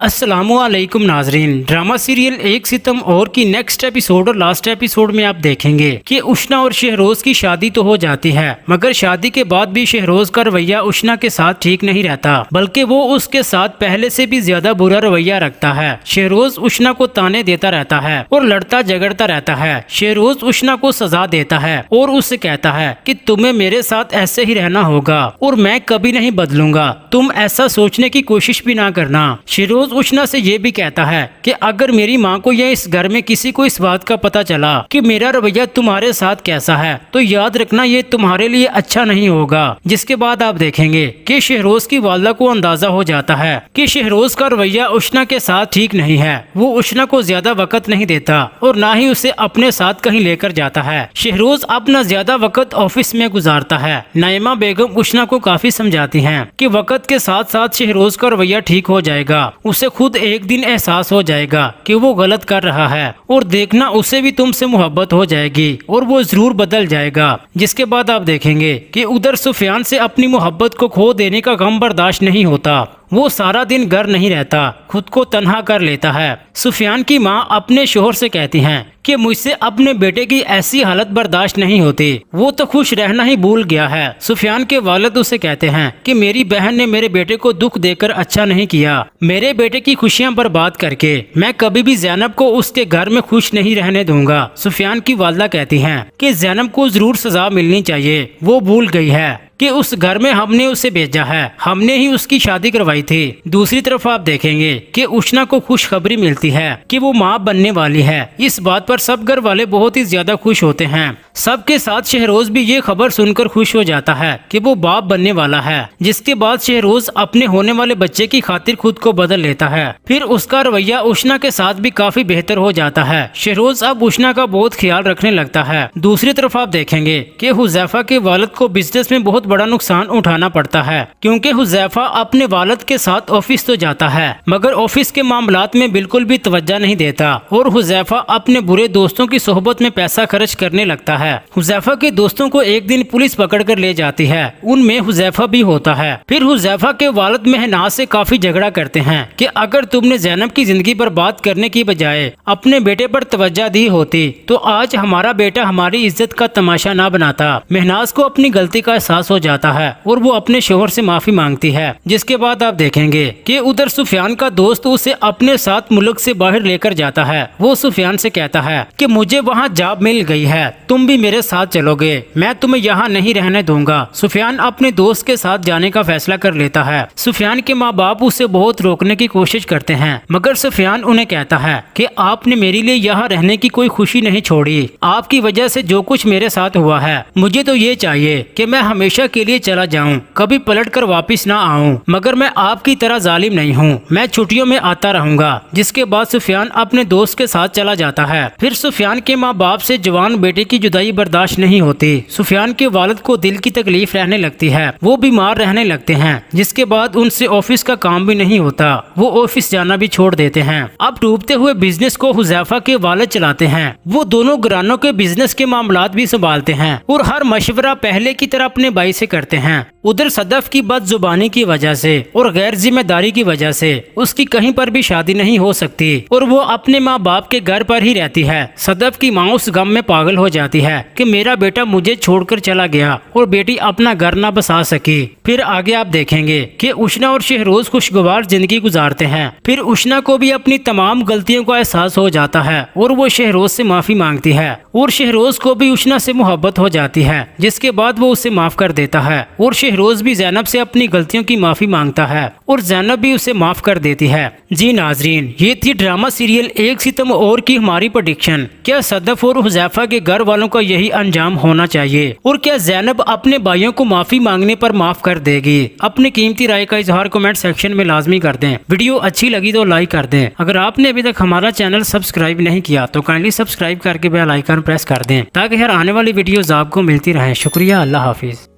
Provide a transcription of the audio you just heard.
अस्सलामु अलैकुम नाजरीन। ड्रामा सीरियल एक सितम और की नेक्स्ट एपिसोड और लास्ट एपिसोड में आप देखेंगे कि उष्णा और शहरोज की शादी तो हो जाती है, मगर शादी के बाद भी शहरोज का रवैया उष्णा के साथ ठीक नहीं रहता, बल्कि वो उसके साथ पहले से भी ज्यादा बुरा रवैया रखता है। शहरोज उष्णा को ताने देता रहता है और लड़ता झगड़ता रहता है। शहरोज उष्णा को सजा देता है और उससे कहता है कि तुम्हें मेरे साथ ऐसे ही रहना होगा और मैं कभी नहीं बदलूंगा, तुम ऐसा सोचने की कोशिश भी ना करना। शहरोज उष्णा से ये भी कहता है कि अगर मेरी माँ को या इस घर में किसी को इस बात का पता चला कि मेरा रवैया तुम्हारे साथ कैसा है, तो याद रखना ये तुम्हारे लिए अच्छा नहीं होगा। जिसके बाद आप देखेंगे कि शहरोज की वालदा को अंदाजा हो जाता है कि शहरोज का रवैया उष्णा के साथ ठीक नहीं है। वो उष्णा को ज्यादा वक्त नहीं देता और ना ही उसे अपने साथ कहीं लेकर जाता है। शहरोज अपना ज्यादा वक्त ऑफिस में गुजारता है। नाइमा बेगम उष्णा को काफी समझाती हैं कि वक्त के साथ साथ शहरोज का रवैया ठीक हो जाएगा। उसे खुद एक दिन एहसास हो जाएगा कि वो गलत कर रहा है और देखना उसे भी तुमसे मोहब्बत हो जाएगी और वो जरूर बदल जाएगा। जिसके बाद आप देखेंगे कि उधर सुफियान से अपनी मोहब्बत को खो देने का गम बर्दाश्त नहीं होता। वो सारा दिन घर नहीं रहता, खुद को तन्हा कर लेता है। सुफियान की माँ अपने शोहर से कहती हैं कि मुझसे अपने बेटे की ऐसी हालत बर्दाश्त नहीं होती, वो तो खुश रहना ही भूल गया है। सुफियान के वालिद उसे कहते हैं कि मेरी बहन ने मेरे बेटे को दुख देकर अच्छा नहीं किया। मेरे बेटे की खुशियाँ बर्बाद करके मैं कभी भी ज़ैनब को उसके घर में खुश नहीं रहने दूंगा। सुफियान की वालदा कहती हैं कि ज़ैनब को जरूर सजा मिलनी चाहिए, वो भूल गई है कि उस घर में हमने उसे भेजा है, हमने ही उसकी शादी करवाई थी। दूसरी तरफ आप देखेंगे कि उष्णा को खुशखबरी मिलती है कि वो माँ बनने वाली है। इस बात पर सब घर वाले बहुत ही ज्यादा खुश होते हैं। सबके साथ शहरोज भी ये खबर सुनकर खुश हो जाता है कि वो बाप बनने वाला है। जिसके बाद शहरोज अपने होने वाले बच्चे की खातिर खुद को बदल लेता है। फिर उसका रवैया उष्णा के साथ भी काफी बेहतर हो जाता है। शहरोज अब उष्णा का बहुत ख्याल रखने लगता है। दूसरी तरफ आप देखेंगे कि हुजैफा के वालिद को बिजनेस में बहुत बड़ा नुकसान उठाना पड़ता है, क्योंकि हुजैफा अपने वालिद के साथ ऑफिस तो जाता है मगर ऑफिस के मामलात में बिल्कुल भी तवज्जो नहीं देता और हुजैफा अपने बुरे दोस्तों की सोहबत में पैसा खर्च करने लगता है। हुजैफा के दोस्तों को एक दिन पुलिस पकड़ कर ले जाती है, उनमें हुजैफा भी होता है। फिर हुजैफा के वालिद महनाज से काफी झगड़ा करते हैं कि अगर तुमने ज़ैनब की जिंदगी बर्बाद करने की बजाय अपने बेटे पर तवज्जो दी होती तो आज हमारा बेटा हमारी इज्जत का तमाशा ना बनाता। महनाज को अपनी गलती का एहसास हो जाता है और वो अपने शोहर से माफी मांगती है। जिसके बाद आप देखेंगे कि उधर सुफियान का दोस्त उसे अपने साथ मुल्क से बाहर लेकर जाता है। वो सुफियान से कहता है कि मुझे वहाँ जॉब मिल गई है, तुम भी मेरे साथ चलोगे, मैं तुम्हें यहाँ नहीं रहने दूंगा। सुफियान अपने दोस्त के साथ जाने का फैसला कर लेता है। सुफियान के माँ बाप उसे बहुत रोकने की कोशिश करते हैं, मगर सुफियान उन्हें कहता है कि आपने मेरे लिए यहाँ रहने की कोई खुशी नहीं छोड़ी। आपकी वजह से जो कुछ मेरे साथ हुआ है, मुझे तो ये चाहिए कि मैं हमेशा के लिए चला जाऊं, कभी पलट कर वापिस ना आऊं, मगर मैं आपकी तरह जालिम नहीं हूं, मैं छुट्टियों में आता रहूंगा। जिसके बाद सुफियान अपने दोस्त के साथ चला जाता है। फिर सुफियान के माँ बाप से जवान बेटे की जुदाई बर्दाश्त नहीं होती। सुफियान के वालिद को दिल की तकलीफ रहने लगती है, वो बीमार रहने लगते हैं। जिसके बाद उनसे ऑफिस का काम भी नहीं होता, वो ऑफिस जाना भी छोड़ देते हैं। अब डूबते हुए बिजनेस को हुजैफा के वालिद चलाते हैं। वो दोनों घरानों के बिजनेस के मामलात भी संभालते हैं और हर मशवरा पहले की तरह अपने भाई से करते हैं। उधर सदफ की बदजुबानी की वजह से और गैर जिम्मेदारी की वजह से उसकी कहीं पर भी शादी नहीं हो सकती और वो अपने माँ बाप के घर पर ही रहती है। सदफ की माँ उस गम में पागल हो जाती है कि मेरा बेटा मुझे छोड़कर चला गया और बेटी अपना घर न बसा सकी। फिर आगे आप देखेंगे कि उष्णा और शहरोज खुशगवार जिंदगी गुजारते हैं। फिर उष्णा को भी अपनी तमाम गलतियों का एहसास हो जाता है और वो शहरोज से माफी मांगती है और शहरोज को भी उष्णा से मोहब्बत हो जाती है। जिसके बाद वो उसे माफ कर देता है और शहरोज भी ज़ैनब से अपनी गलतियों की माफी मांगता है और ज़ैनब भी उसे माफ कर देती है। जी नाजरीन, ये थी ड्रामा सीरियल एक सितम और की हमारी प्रेडिक्शन। क्या सदफ और हुजैफा के घर वालों का यही अंजाम होना चाहिए और क्या ज़ैनब अपने भाइयों को माफी मांगने पर माफ कर देगी? अपनी कीमती राय का इजहार कमेंट सेक्शन में लाजमी कर दें। वीडियो अच्छी लगी तो लाइक कर दें। अगर आपने अभी तक हमारा चैनल सब्सक्राइब नहीं किया तो काइंडली सब्सक्राइब करके बेल आइकन प्रेस कर दें ताकि हर आने वाली वीडियोस आपको मिलती रहे। शुक्रिया, अल्लाह हाफिज।